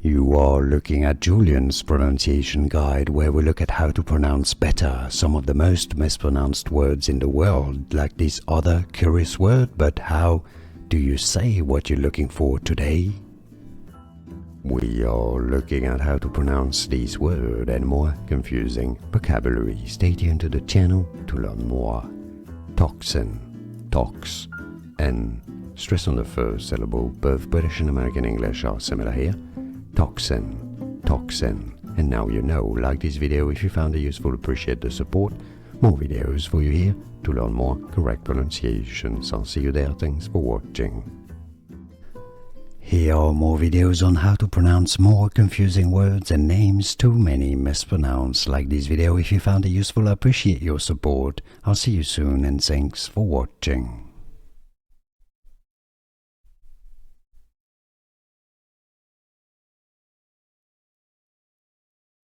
You are looking at Julian's pronunciation guide, where we look at how to pronounce better some of the most mispronounced words in the world, like this other curious word. But how do you say what you're looking for today? We are looking at how to pronounce these words and more confusing vocabulary. Stay tuned to the channel to learn more. Toxin, tox, and stress on the first syllable. Both British and American English are similar here. Toxin, toxin. And now you know. Like this video if you found it useful, appreciate the support. More videos for you here to learn more correct pronunciations. I'll see you there. Thanks for watching. Here are more videos on how to pronounce more confusing words and names too many mispronounced. Like this video if you found it useful, I appreciate your support. I'll see you soon and thanks for watching.